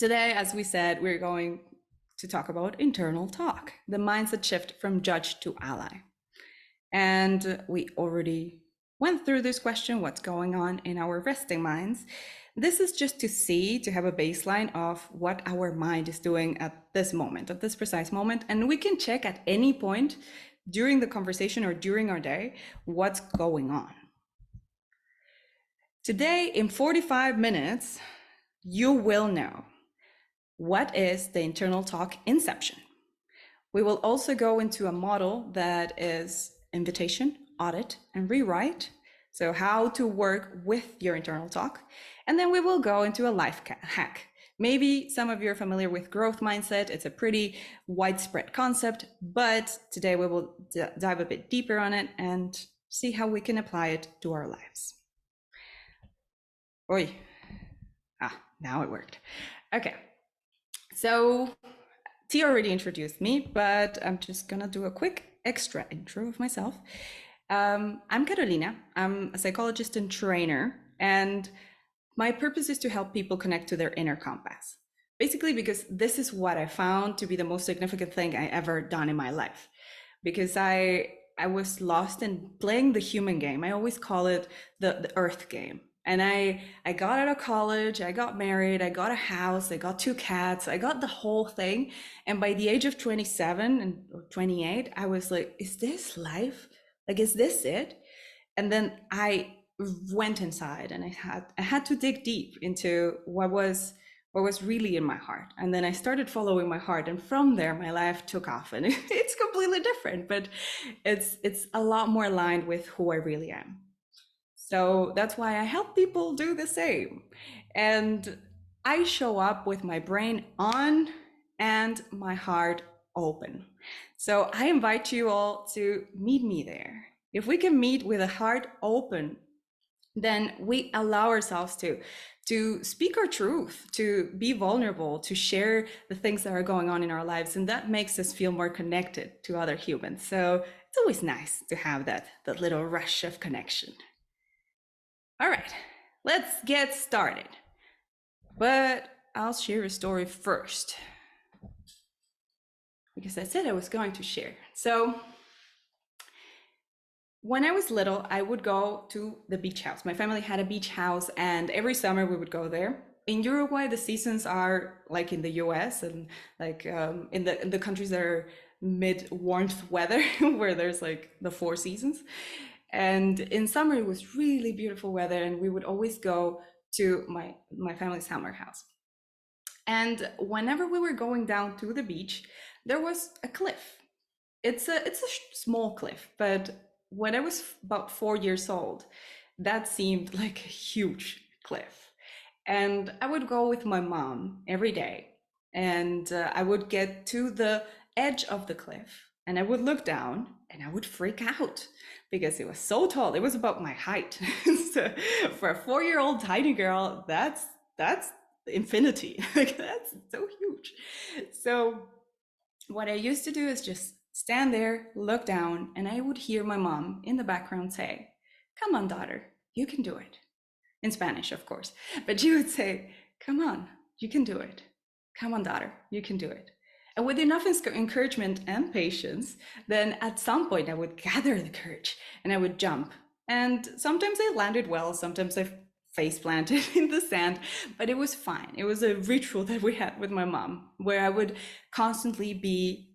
Today, as we said, we're going to talk about internal talk, the mindset shift from judge to ally. And we already went through this question, what's going on in our resting minds. This is just to have a baseline of what our mind is doing at this moment, at this precise moment. And we can check at any point during the conversation or during our day what's going on. Today, in 45 minutes, you will know what is the internal talk inception. We will also go into a model that is invitation, audit, and rewrite. So how to work with your internal talk. And then we will go into a life hack. Maybe some of you are familiar with growth mindset. It's a pretty widespread concept, but today we will dive a bit deeper on it and see how we can apply it to our lives. Oi. Now it worked. Okay. So T already introduced me, but I'm just gonna do a quick extra intro of myself. I'm Carolina. I'm a psychologist and trainer, and my purpose is to help people connect to their inner compass. Basically, because this is what I found to be the most significant thing I ever done in my life. Because I was lost in playing the human game. I always call it the earth game. And I got out of college, I got married, I got a house, I got 2 cats, I got the whole thing. And by the age of 27 and 28, I was like, is this life? Like, is this it? And then I went inside and I had to dig deep into what was really in my heart. And then I started following my heart. And from there, my life took off, and it's completely different, but it's a lot more aligned with who I really am. So that's why I help people do the same. And I show up with my brain on and my heart open. So I invite you all to meet me there. If we can meet with a heart open, then we allow ourselves to speak our truth, to be vulnerable, to share the things that are going on in our lives. And that makes us feel more connected to other humans. So it's always nice to have that little rush of connection. All right, let's get started. But I'll share a story first, because I said I was going to share. So when I was little, I would go to the beach house. My family had a beach house, and every summer we would go there. In Uruguay, the seasons are like in the US and like in the countries that are mid-warmth weather, where there's like the 4 seasons. And in summer, it was really beautiful weather, and we would always go to my family's summer house. And whenever we were going down to the beach, there was a cliff. It's a small cliff, but when I was about 4 years old, that seemed like a huge cliff. And I would go with my mom every day, and I would get to the edge of the cliff, and I would look down, and I would freak out because it was so tall. It was about my height. So for a 4-year-old tiny girl, that's infinity. Like, that's so huge. So what I used to do is just stand there, look down, and I would hear my mom in the background say, "Come on, daughter, you can do it." In Spanish, of course. But she would say, "Come on, you can do it. Come on, daughter, you can do it." And with enough encouragement and patience, then at some point I would gather the courage and I would jump. And sometimes I landed well, sometimes I face planted in the sand, but it was fine. It was a ritual that we had with my mom, where I would constantly be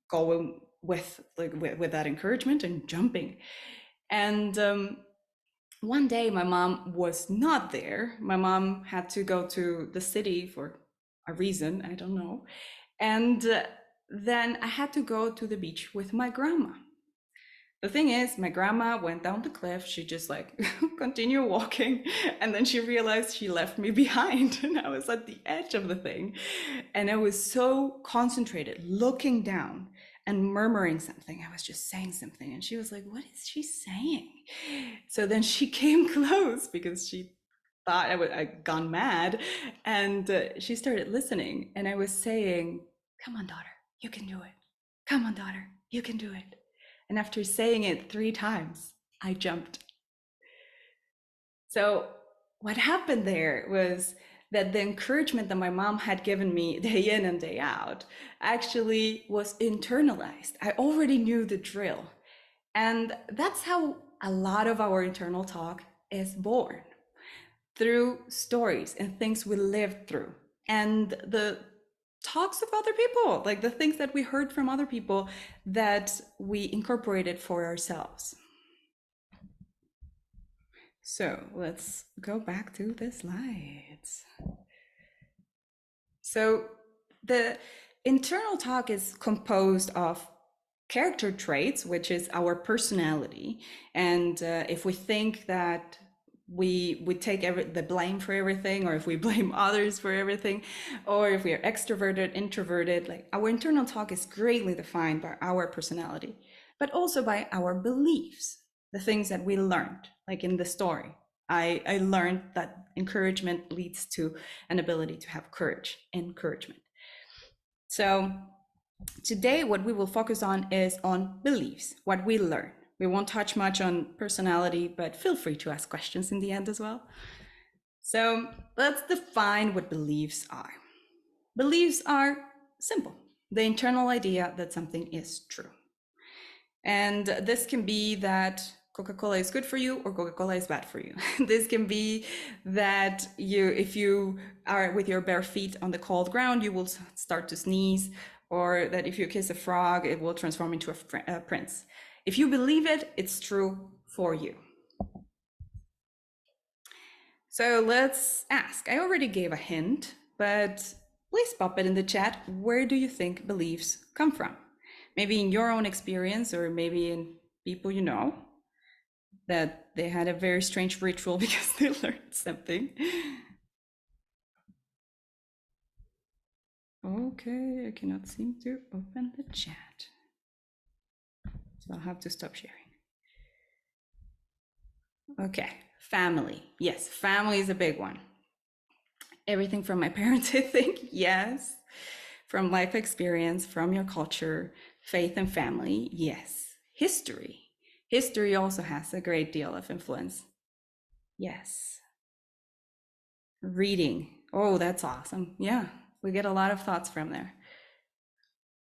going with that encouragement and jumping. And one day my mom was not there. My mom had to go to the city for a reason, I don't know. And then I had to go to the beach with my grandma. The thing is, my grandma went down the cliff. She just like continued walking, and then she realized she left me behind, and I was at the edge of the thing. And I was so concentrated, looking down and murmuring something. I was just saying something, and she was like, "What is she saying?" So then she came close because she thought I'd gone mad, and she started listening. And I was saying, "Come on, daughter, you can do it. Come on, daughter, you can do it." And after saying it 3 times, I jumped. So what happened there was that the encouragement that my mom had given me day in and day out actually was internalized. I already knew the drill. And that's how a lot of our internal talk is born, through stories and things we lived through and the talks of other people, like the things that we heard from other people that we incorporated for ourselves. So let's go back to the slides. So the internal talk is composed of character traits, which is our personality. And if we think that we take the blame for everything, or if we blame others for everything, or if we are extroverted, introverted, like our internal talk is greatly defined by our personality, but also by our beliefs, the things that we learned, like in the story. I learned that encouragement leads to an ability to have courage, encouragement. So today, what we will focus on is on beliefs, what we learn. We won't touch much on personality, but feel free to ask questions in the end as well. So let's define what beliefs are. Beliefs are simple, the internal idea that something is true. And this can be that Coca-Cola is good for you or Coca-Cola is bad for you. This can be that if you are with your bare feet on the cold ground, you will start to sneeze, or that if you kiss a frog, it will transform into a prince. If you believe it, it's true for you. So let's ask. I already gave a hint, but please pop it in the chat. Where do you think beliefs come from? Maybe in your own experience, or maybe in people you know, that they had a very strange ritual because they learned something. Okay, I cannot seem to open the chat. So I'll have to stop sharing. Okay, family. Yes, family is a big one. Everything from my parents, I think, yes. From life experience, from your culture, faith and family, yes. History. History also has a great deal of influence. Yes. Reading. Oh, that's awesome. Yeah, we get a lot of thoughts from there.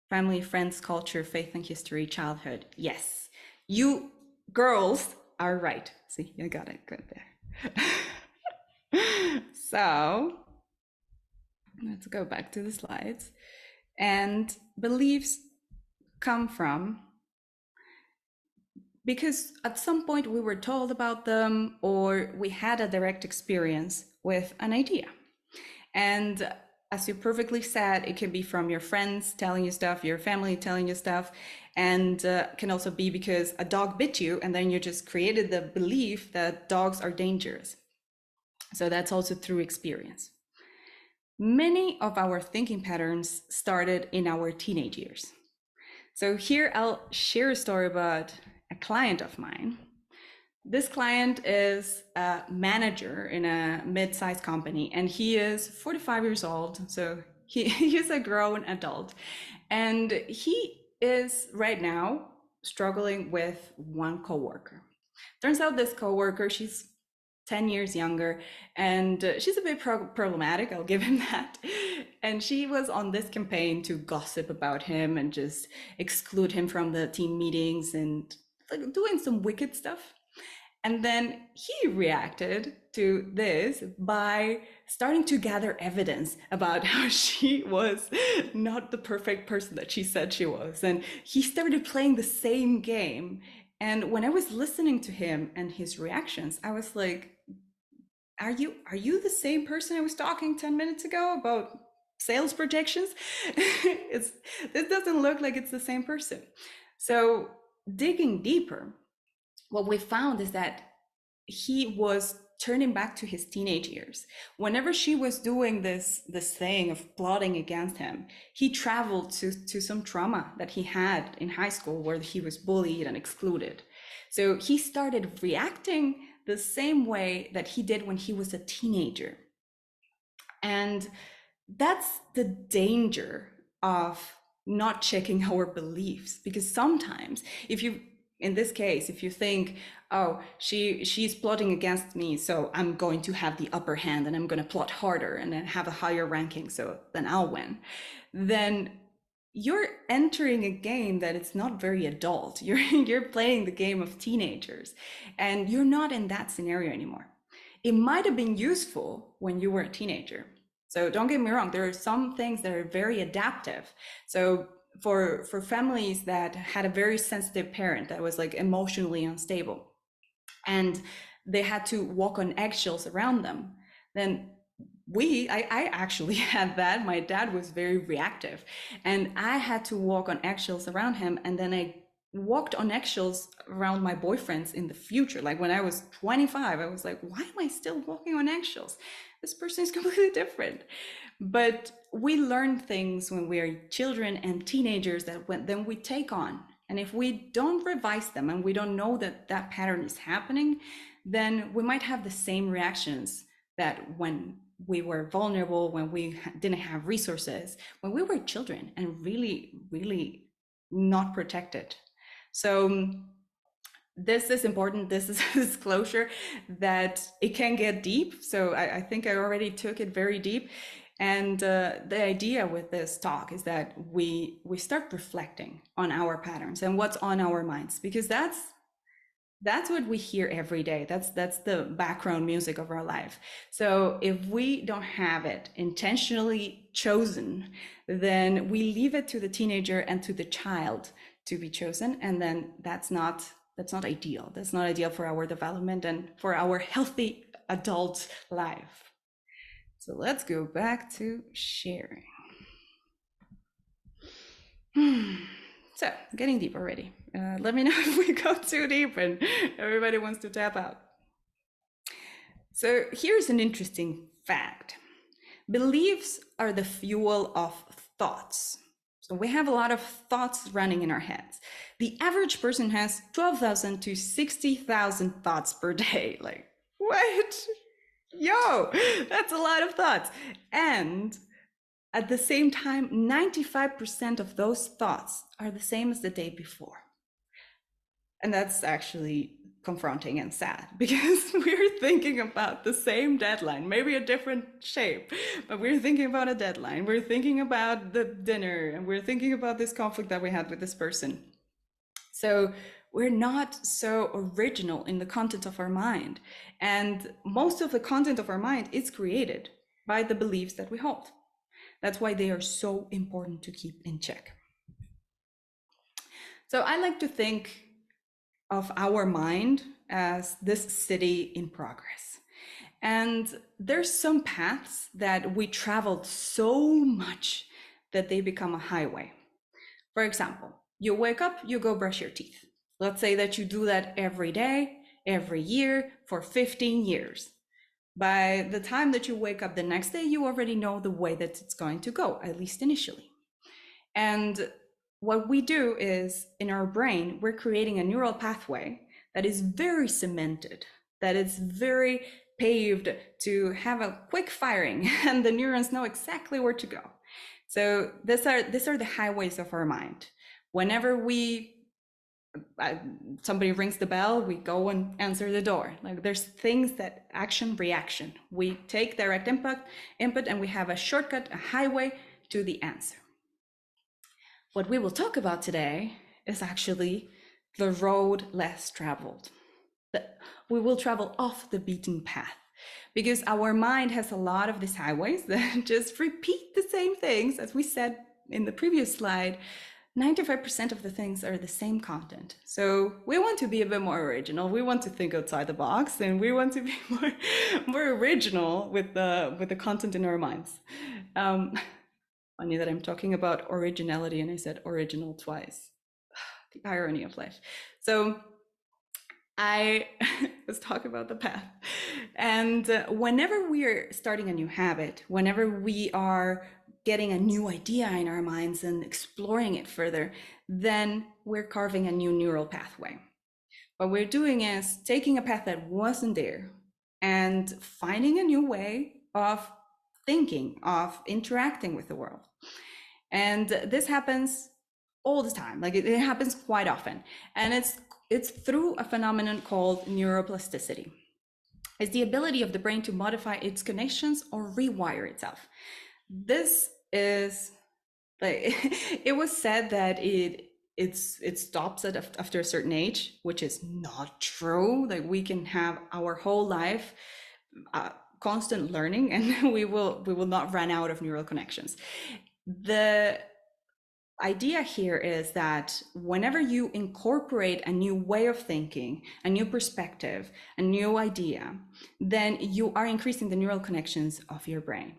Family, friends, culture, faith and history, childhood. Yes. You girls are right. See, I got it good there. So let's go back to the slides. And beliefs come from because at some point we were told about them, or we had a direct experience with an idea. And as you perfectly said, it can be from your friends telling you stuff, your family telling you stuff, and can also be because a dog bit you and then you just created the belief that dogs are dangerous. So that's also through experience. Many of our thinking patterns started in our teenage years. So here I'll share a story about a client of mine. This client is a manager in a mid-sized company, and he is 45 years old. So he's a grown adult, and he is right now struggling with one coworker. Turns out this coworker, she's 10 years younger, and she's a bit problematic, I'll give him that. And she was on this campaign to gossip about him and just exclude him from the team meetings and like doing some wicked stuff. And then he reacted to this by starting to gather evidence about how she was not the perfect person that she said she was. And he started playing the same game. And when I was listening to him and his reactions, I was like, are you the same person I was talking 10 minutes ago about sales projections? This doesn't look like it's the same person. So digging deeper, what we found is that he was turning back to his teenage years. Whenever she was doing this thing of plotting against him, he traveled to some trauma that he had in high school where he was bullied and excluded. So he started reacting the same way that he did when he was a teenager. And that's the danger of not checking our beliefs, because sometimes if you in this case, if you think, oh, she's plotting against me, so I'm going to have the upper hand and I'm going to plot harder and then have a higher ranking, so then I'll win, then you're entering a game that it's not very adult. You're playing the game of teenagers, and you're not in that scenario anymore. It might have been useful when you were a teenager. So don't get me wrong, there are some things that are very adaptive. So for families that had a very sensitive parent that was like emotionally unstable, and they had to walk on eggshells around them, then I actually had that. My dad was very reactive, and I had to walk on eggshells around him, and then I walked on eggshells around my boyfriends in the future. Like when I was 25, I was like, why am I still walking on eggshells? This person is completely different. But we learn things when we are children and teenagers that then we take on. And if we don't revise them and we don't know that that pattern is happening, then we might have the same reactions that when we were vulnerable, when we didn't have resources, when we were children and really, really not protected. So this is important. This is a disclosure that it can get deep. So I think I already took it very deep. And the idea with this talk is that we start reflecting on our patterns and what's on our minds, because that's what we hear every day. That's the background music of our life. So if we don't have it intentionally chosen, then we leave it to the teenager and to the child to be chosen, and then that's not ideal. That's not ideal for our development and for our healthy adult life. So let's go back to sharing. So getting deep already. Let me know if we go too deep and everybody wants to tap out. So here's an interesting fact. Beliefs are the fuel of thoughts. So we have a lot of thoughts running in our heads. The average person has 12,000 to 60,000 thoughts per day. Like, what? Yo, that's a lot of thoughts. And at the same time, 95% of those thoughts are the same as the day before. And that's actually confronting and sad, because we're thinking about the same deadline, maybe a different shape, but we're thinking about a deadline. We're thinking about the dinner, and we're thinking about this conflict that we had with this person. So we're not so original in the content of our mind. And most of the content of our mind is created by the beliefs that we hold. That's why they are so important to keep in check. So I like to think of our mind as this city in progress. And there's some paths that we traveled so much that they become a highway. For example, you wake up, you go brush your teeth. Let's say that you do that every day, every year for 15 years. By the time that you wake up the next day, you already know the way that it's going to go, at least initially. And what we do is, in our brain, we're creating a neural pathway that is very cemented, that is very paved to have a quick firing, and the neurons know exactly where to go. So these are the highways of our mind. Whenever somebody rings the bell, we go and answer the door. Like, there's things that action, reaction. We take direct input, and we have a shortcut, a highway to the answer. What we will talk about today is actually the road less traveled. We will travel off the beaten path, because our mind has a lot of these highways that just repeat the same things. As we said in the previous slide, 95% of the things are the same content. So we want to be a bit more original. We want to think outside the box, and we want to be more original with the content in our minds. Funny that I'm talking about originality and I said original twice. The irony of life. So I was talking about the path. And whenever we are starting a new habit, whenever we are getting a new idea in our minds and exploring it further, then we're carving a new neural pathway. What we're doing is taking a path that wasn't there and finding a new way of thinking, of interacting with the world. And this happens all the time. Like, it happens quite often. And it's It's through a phenomenon called neuroplasticity. It's the ability of the brain to modify its connections or rewire itself. This is like it was said that it stops after a certain age, which is not true. Like we can have our whole life constant learning, and we will not run out of neural connections. The idea here is that whenever you incorporate a new way of thinking, a new perspective, a new idea, then you are increasing the neural connections of your brain.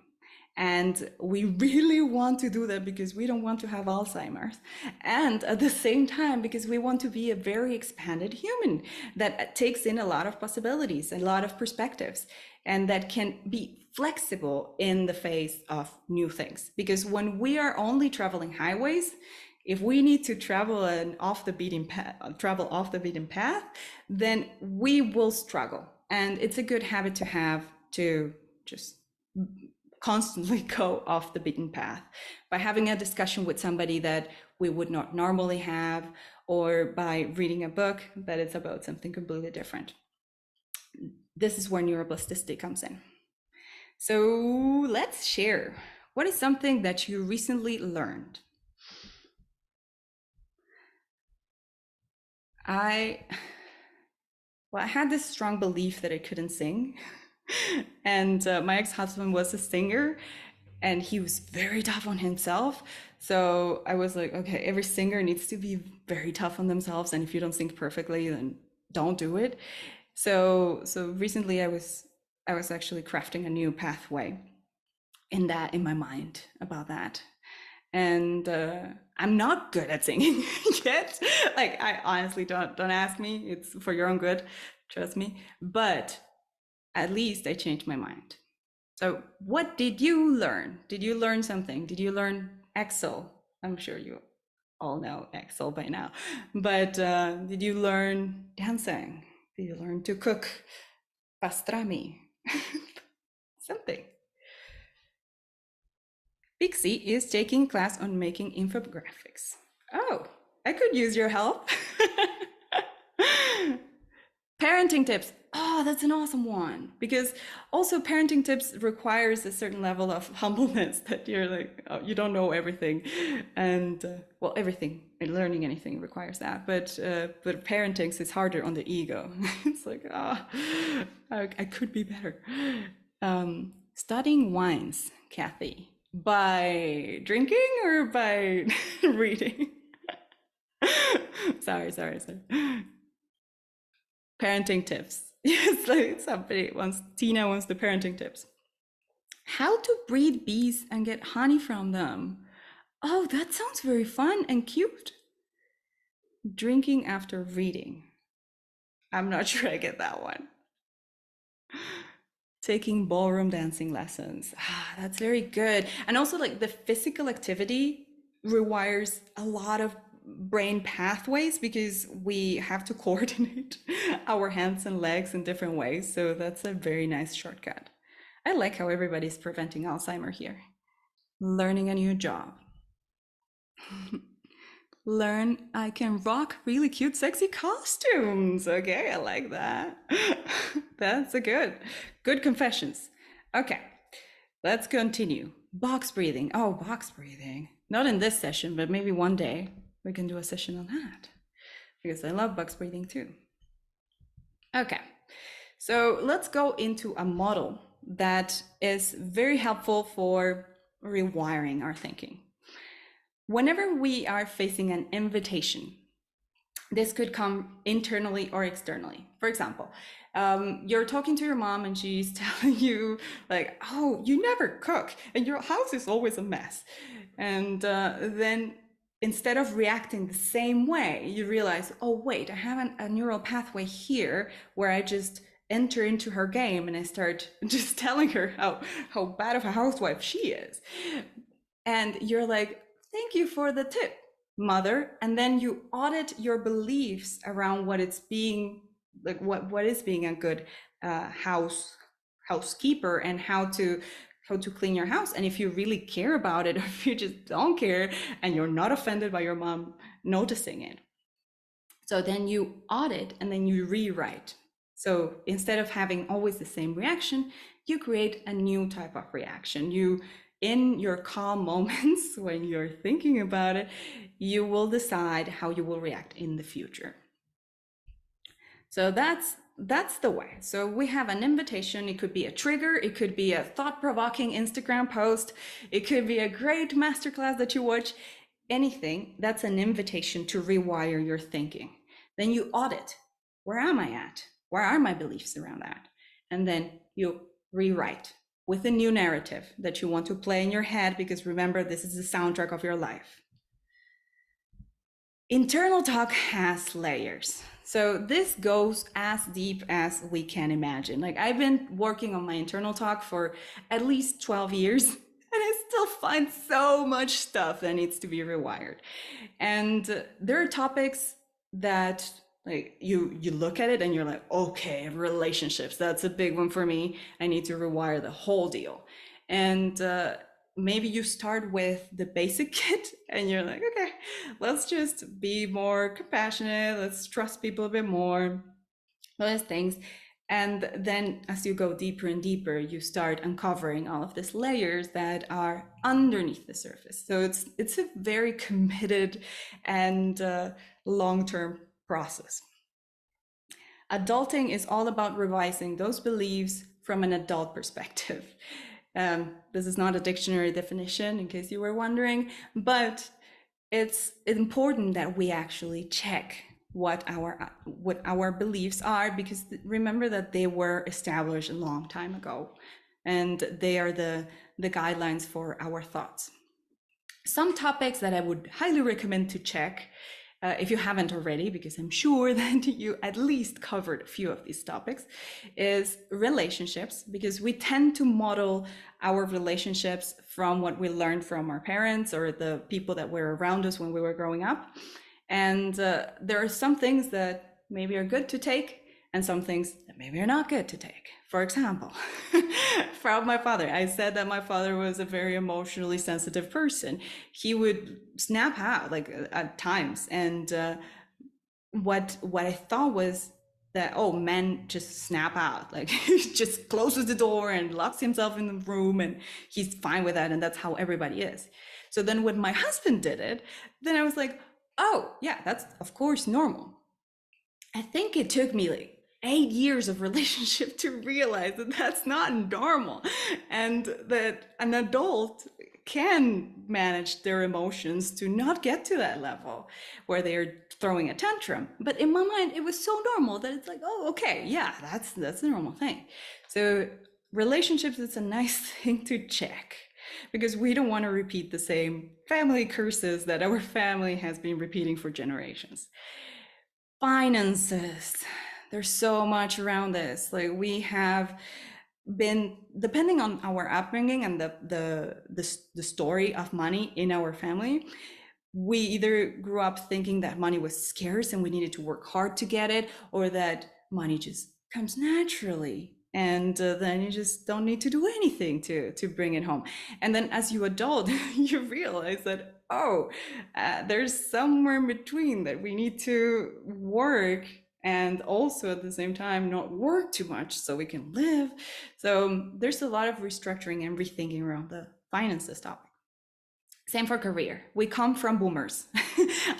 And we really want to do that because we don't want to have Alzheimer's. And at the same time, because we want to be a very expanded human that takes in a lot of possibilities, a lot of perspectives, and that can be flexible in the face of new things. Because when we are only traveling highways, if we need to travel off the beaten path, then we will struggle. And it's a good habit to have to just constantly go off the beaten path by having a discussion with somebody that we would not normally have, or by reading a book that is about something completely different. This is where neuroplasticity comes in. So let's share. What is something that you recently learned? I had this strong belief that I couldn't sing. And my ex-husband was a singer, and he was very tough on himself. So I was like, okay, every singer needs to be very tough on themselves. And if you don't sing perfectly, then don't do it. So recently I was actually crafting a new pathway in my mind about that. And I'm not good at singing yet. Like, I honestly don't ask me. It's for your own good, trust me. But at least I changed my mind. So what did you learn? Did you learn something? Did you learn Excel? I'm sure you all know Excel by now. But did you learn dancing? Did you learn to cook pastrami? Something. Pixie is taking a class on making infographics. Oh, I could use your help. Parenting tips. Oh, that's an awesome one. Because also parenting tips requires a certain level of humbleness, that you're like, oh, you don't know everything. And well, everything and learning anything requires that. But parenting is harder on the ego. It's like, I could be better. Studying wines, Kathy. By drinking or by reading? Sorry. Parenting tips. Yes, like Tina wants the parenting tips. How to breed bees and get honey from them. Oh, that sounds very fun and cute. Drinking after reading. I'm not sure I get that one. Taking ballroom dancing lessons. That's very good. And also, like, the physical activity requires a lot of brain pathways because we have to coordinate our hands and legs in different ways. So that's a very nice shortcut. I like how everybody's preventing Alzheimer here. Learning a new job. Learn I can rock really cute, sexy costumes. Okay, I like that. That's a good confessions. Okay, let's continue. Box breathing. Oh, box breathing. Not in this session, but maybe one day we can do a session on that, because I love box breathing too. Okay, so let's go into a model that is very helpful for rewiring our thinking. Whenever we are facing an invitation, this could come internally or externally. For example, you're talking to your mom and she's telling you like, oh, you never cook and your house is always a mess. And then instead of reacting the same way, you realize, oh, wait, I have a neural pathway here where I just enter into her game and I start just telling her how bad of a housewife she is. And you're like, thank you for the tip, mother. And then you audit your beliefs around what it's being, like what is being a good housekeeper and how to clean your house. And if you really care about it, or if you just don't care and you're not offended by your mom noticing it. So then you audit and then you rewrite. So instead of having always the same reaction, you create a new type of reaction. You, in your calm moments when you're thinking about it, you will decide how you will react in the future. So that's the way. So we have an invitation. It could be a trigger. It could be a thought-provoking Instagram post. It could be a great masterclass that you watch. Anything that's an invitation to rewire your thinking. Then you audit. Where am I at? Where are my beliefs around that? And then you rewrite with a new narrative that you want to play in your head, because remember, this is the soundtrack of your life. Internal talk has layers. So this goes as deep as we can imagine. Like, I've been working on my internal talk for at least 12 years, and I still find so much stuff that needs to be rewired. And there are topics that, like, you look at it and you're like, okay, relationships, that's a big one for me. I need to rewire the whole deal. And maybe you start with the basic kit and you're like, okay, let's just be more compassionate, let's trust people a bit more, those things. And then as you go deeper and deeper, you start uncovering all of these layers that are underneath the surface. So it's a very committed and long-term process. Adulting is all about revising those beliefs from an adult perspective. This is not a dictionary definition, in case you were wondering, but it's important that we actually check what our beliefs are, because remember that they were established a long time ago, and they are the guidelines for our thoughts. Some topics that I would highly recommend to check, if you haven't already, because I'm sure that you at least covered a few of these topics, is relationships, because we tend to model our relationships from what we learned from our parents or the people that were around us when we were growing up. And there are some things that maybe are good to take and some things that maybe are not good to take. For example, from my father, I said that my father was a very emotionally sensitive person. He would snap out, like, at times. And what I thought was that, oh, men just snap out, like he just closes the door and locks himself in the room and he's fine with that, and that's how everybody is. So then when my husband did it, then I was like, oh yeah, that's of course normal. I think it took me like 8 years of relationship to realize that that's not normal, and that an adult can manage their emotions to not get to that level where they're throwing a tantrum. But in my mind, it was so normal that it's like, oh, okay, yeah, that's a normal thing. So relationships, it's a nice thing to check, because we don't want to repeat the same family curses that our family has been repeating for generations. Finances, there's so much around this. Like, we have been, depending on our upbringing and the story of money in our family, we either grew up thinking that money was scarce and we needed to work hard to get it, or that money just comes naturally, and then you just don't need to do anything to bring it home. And then as you adult, you realize that, oh, there's somewhere in between that we need to work, and also at the same time not work too much so we can live. So there's a lot of restructuring and rethinking around the finances topic. Same for career. We come from boomers.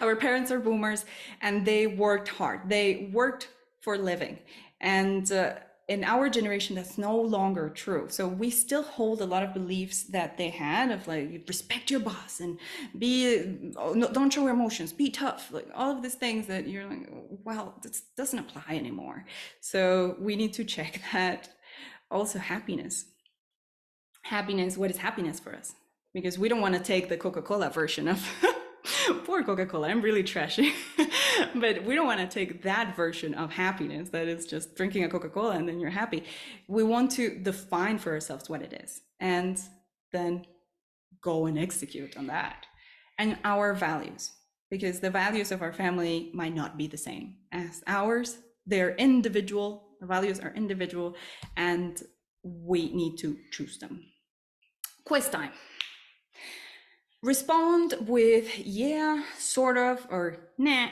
Our parents are boomers, and they worked hard. They worked for a living. And in our generation, that's no longer true. So we still hold a lot of beliefs that they had, of like, respect your boss and don't show your emotions, be tough, like all of these things that you're like, well, this doesn't apply anymore. So we need to check that. Also, happiness. Happiness, what is happiness for us? Because we don't want to take the Coca-Cola version of poor Coca-Cola, I'm really trashy. But we don't want to take that version of happiness that is just drinking a Coca-Cola and then you're happy. We want to define for ourselves what it is, and then go and execute on that. And our values, because the values of our family might not be the same as ours. They're individual, the values are individual, and we need to choose them. Quiz time. Respond with yeah, sort of, or nah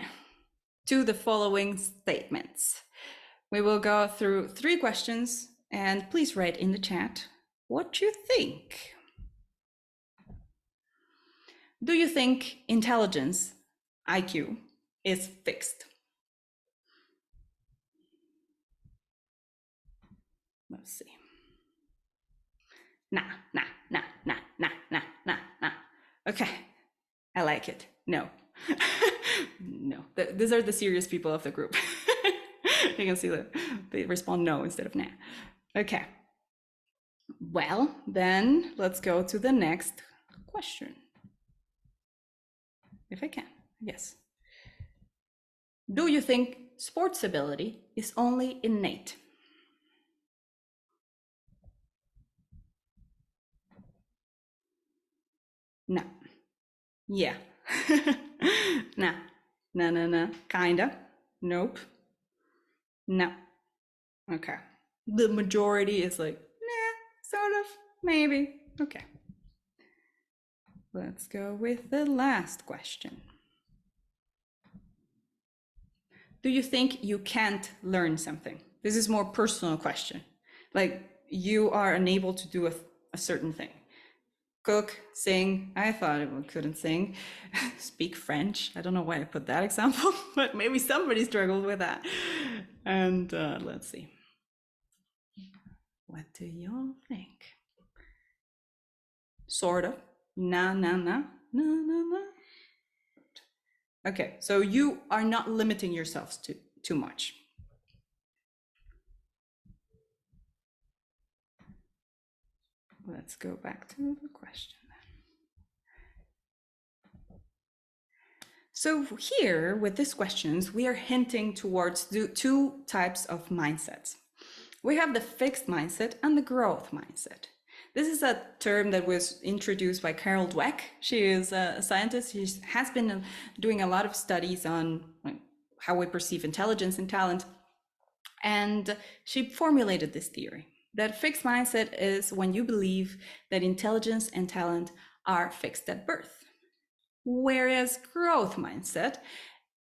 to the following statements. We will go through 3 questions, and please write in the chat what you think. Do you think intelligence, IQ, is fixed? Let's see. Nah. Okay, I like it. No. No, these are the serious people of the group. You can see that they respond no instead of nah. Okay. Well, then let's go to the next question. If I can, yes. Do you think sports ability is only innate? No. Yeah. No. No. Kinda. Nope. No. Okay. The majority is like, nah, sort of, maybe. Okay. Let's go with the last question. Do you think you can't learn something? This is more personal question. Like you are unable to do a certain thing. Cook, sing. I thought I couldn't sing. Speak French. I don't know why I put that example, but maybe somebody struggled with that. And let's see. What do y'all think? Sort of. No. Okay, so you are not limiting yourselves to too much. Let's go back to the question. So here with these questions, we are hinting towards the 2 types of mindsets. We have the fixed mindset and the growth mindset. This is a term that was introduced by Carol Dweck. She is a scientist. She has been doing a lot of studies on how we perceive intelligence and talent. And she formulated this theory that fixed mindset is when you believe that intelligence and talent are fixed at birth. Whereas growth mindset,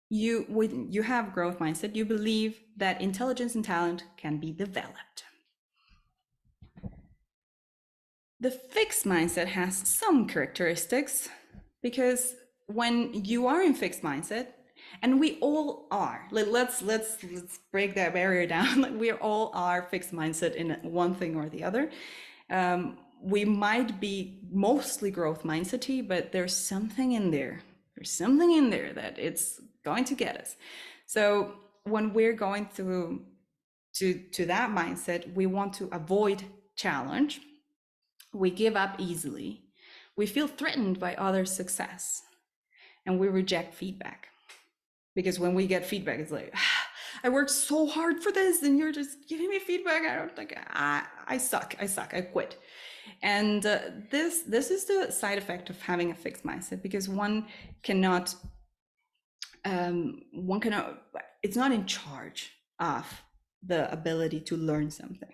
when you have growth mindset, you believe that intelligence and talent can be developed. The fixed mindset has some characteristics because when you are in fixed mindset, and we all are, let's break that barrier down. Like we all are fixed mindset in one thing or the other. We might be mostly growth mindsety, but there's something in there. There's something in there that it's going to get us. So when we're going through to that mindset, we want to avoid challenge. We give up easily. We feel threatened by others' success, and we reject feedback. Because when we get feedback, it's like, I worked so hard for this, and you're just giving me feedback. I don't think I suck. I quit. And this is the side effect of having a fixed mindset, because one cannot, it's not in charge of the ability to learn something.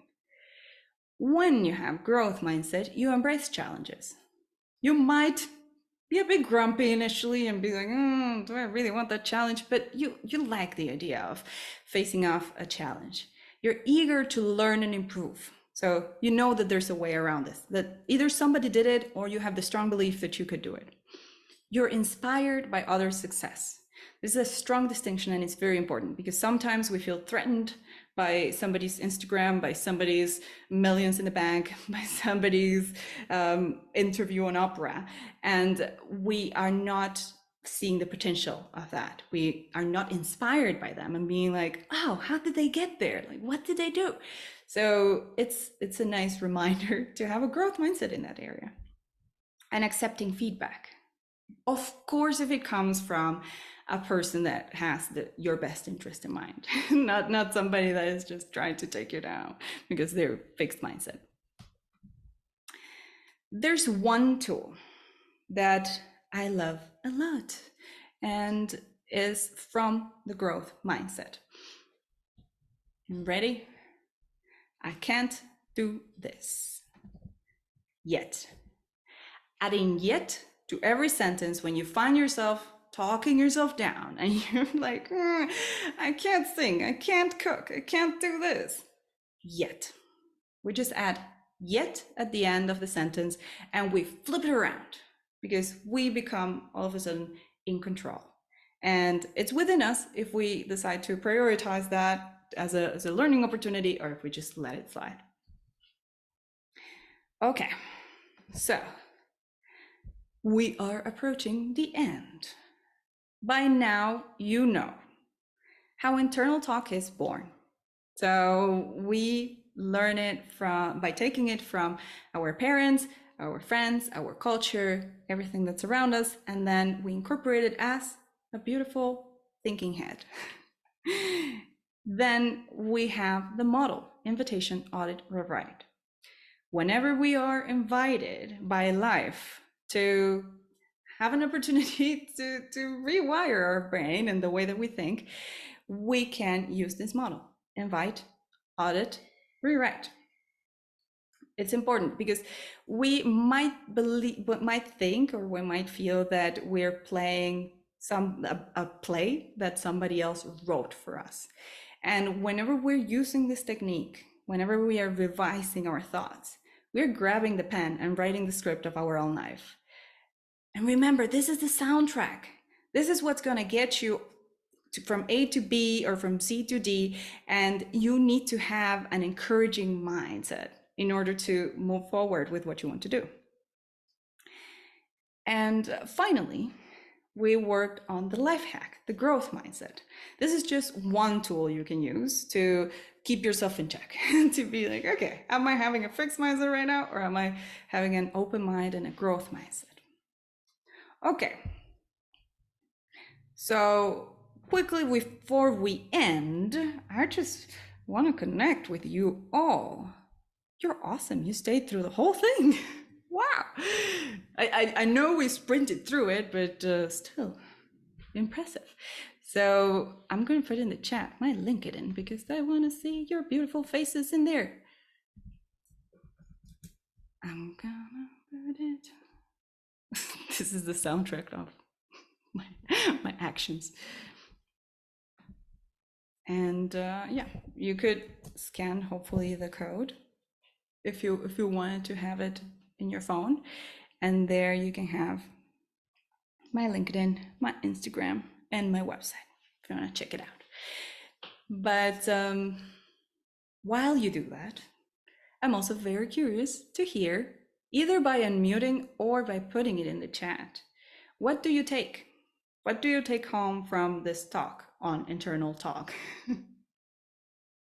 When you have growth mindset, you embrace challenges. You might be a bit grumpy initially and be like, do I really want that challenge? But you like the idea of facing off a challenge. You're eager to learn and improve. So you know that there's a way around this, that either somebody did it or you have the strong belief that you could do it. You're inspired by others' success. This is a strong distinction, and it's very important because sometimes we feel threatened by somebody's Instagram, by somebody's millions in the bank, by somebody's interview on Oprah, and we are not seeing the potential of that. We are not inspired by them and being like, oh, how did they get there? Like, what did they do? So it's a nice reminder to have a growth mindset in that area. And accepting feedback. Of course, if it comes from a person that has your best interest in mind, not somebody that is just trying to take you down because they're fixed mindset. There's one tool that I love a lot and is from the growth mindset. You ready? I can't do this yet. Adding yet to every sentence when you find yourself talking yourself down and you're like, I can't sing, I can't cook, I can't do this yet. We just add yet at the end of the sentence and we flip it around because we become all of a sudden in control. And it's within us if we decide to prioritize that as a learning opportunity or if we just let it slide. Okay, so we are approaching the end. By now, you know how internal talk is born. So we learn it by taking it from our parents, our friends, our culture, everything that's around us, and then we incorporate it as a beautiful thinking head. Then we have the model, invitation, audit, rewrite. Whenever we are invited by life to have an opportunity to rewire our brain and the way that we think, we can use this model, invite, audit, rewrite. It's important because we might think, or we might feel that we're playing a play that somebody else wrote for us. And whenever we're using this technique, whenever we are revising our thoughts, we're grabbing the pen and writing the script of our own life. And remember, this is the soundtrack. This is what's going to get you from A to B or from C to D. And you need to have an encouraging mindset in order to move forward with what you want to do. And finally, we worked on the life hack, the growth mindset. This is just one tool you can use to keep yourself in check, to be like, okay, am I having a fixed mindset right now, or am I having an open mind and a growth mindset? Okay, so quickly before we end, I just want to connect with you all. You're awesome. You stayed through the whole thing. Wow. I know we sprinted through it, but still impressive. So I'm going to put in the chat my LinkedIn because I want to see your beautiful faces in there. I'm gonna put it. This is the soundtrack of my actions. And yeah, you could scan hopefully the code if you wanted to have it in your phone, and there you can have my LinkedIn, my Instagram, and my website if you want to check it out. But while you do that, I'm also very curious to hear, either by unmuting or by putting it in the chat, what do you take? What do you take home from this talk on internal talk?